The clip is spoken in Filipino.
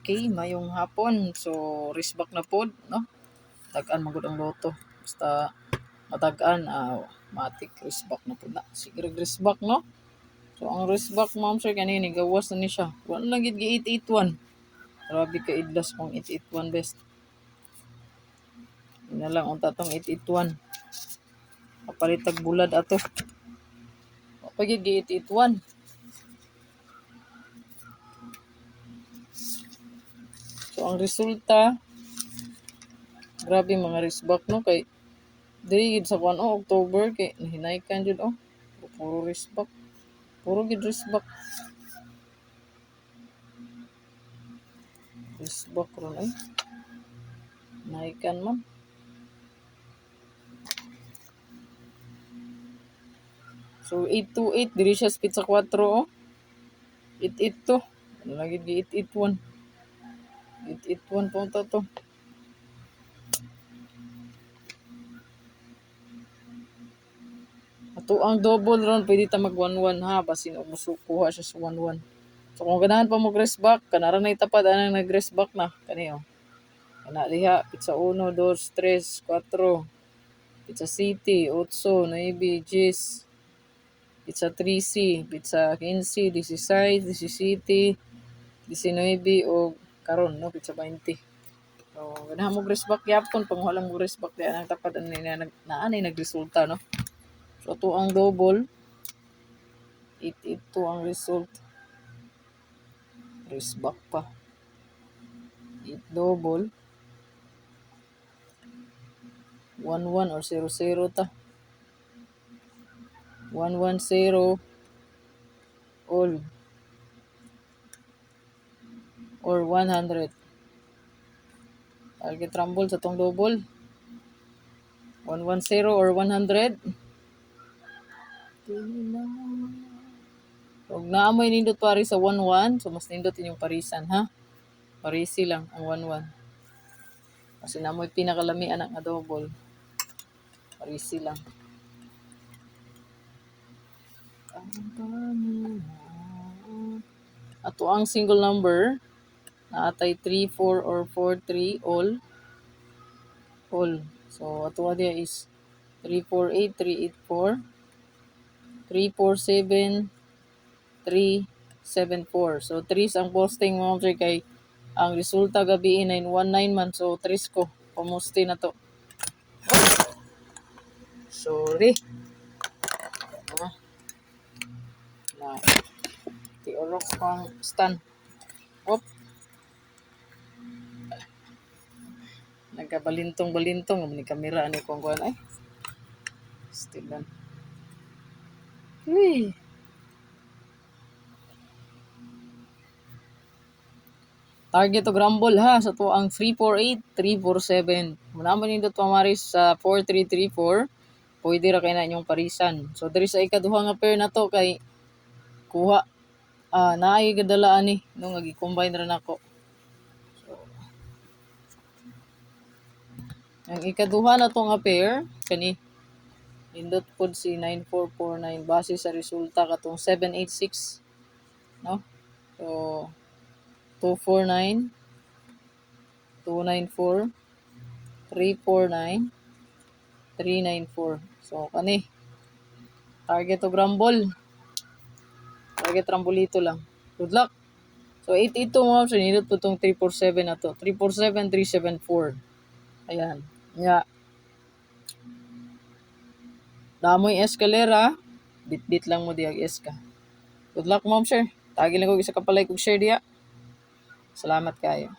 Okay, mayong hapon. So, risbak na pod, no? Tag-an magud ang loto. Basta matag-an, matik risbak na pod na. Sige, risbak, no? So, ang risbak, ma'am sir, kanini, gawas na ni siya. Wala lang gid gi 881. Grabe ka idlas kong 881 best. Ina lang unta tong 881. Kapalitag bulad ato. Pagid gi 881. So, ang resulta, grabe mga risbak, no? Kay dili gid sa kuan October kay nahinaykan jud puro risbak. Puro gid risbak. Risbak ron ay. Nahikan man. So 828 diri siya speed sa 4 oh. 882. Ano lagi gi 881. 881 punta to. Ato ang double ron pwede ta mag 11 ha basin umusukuha siya sa 11. So kung ganahan pa mo rest back kanara na itapad anang nag-rest back na kaniyo. Kana diha pizza 1 2 3 4 Pizza City 8 9 10 Pizza 3C, Pizza 15, 16, 17, 19 o karon no Pizza 20. So ganahan mo rest back yapon pang walang mo rest back di anang tapad ani nagresulta no. So to ang double 882 ang result. Rest back pa. 8 double 11 or 00 ta. 110 all or 100. Target rumble sa tong double. 110 or 100. Huwag naamoy nindot pari sa 11, so mas nindot inyong parisan, ha? Parisi lang ang 11. Kasi naamoy pinakalamian ang double. Parisi lang. Ato ang single number, naatay 3, 4, or 4, 3, all. So, ato dia is 348, 384, 347, 374. So, 3 ang posting mo kay ang resulta gabi 919 man. So, 3 ko. Pamusti na to. Sorry. Na. Tiorok pang stand. Op. Nagkabalintong-balintong. Ni kamera ni kong kuhan ay. Stilan. Uy. Target to grumble ha sa to ang 348, 347. Muna man nindot pamaris sa 4334. Pwede ra kay na inyong parisan. So diri sa ikaduha nga pair na to kay kuha naay gadalaan ni nung agi-combine ra nako. So ang ikaduha na to nga pair kani nindot pod si 9449 base sa resulta katong 786 no. So 249 294 349 394. So kani target to grumble. Target rambulito lang. Good luck. So 882 mo so nindot po tong 347 na to. 347 374. Ayan. Nya. Damoy escalera, bit-bit lang mo diag eska. Good luck ma'am sir. Tagi lang ko isa ka palay kog share diya. Salamat kayo.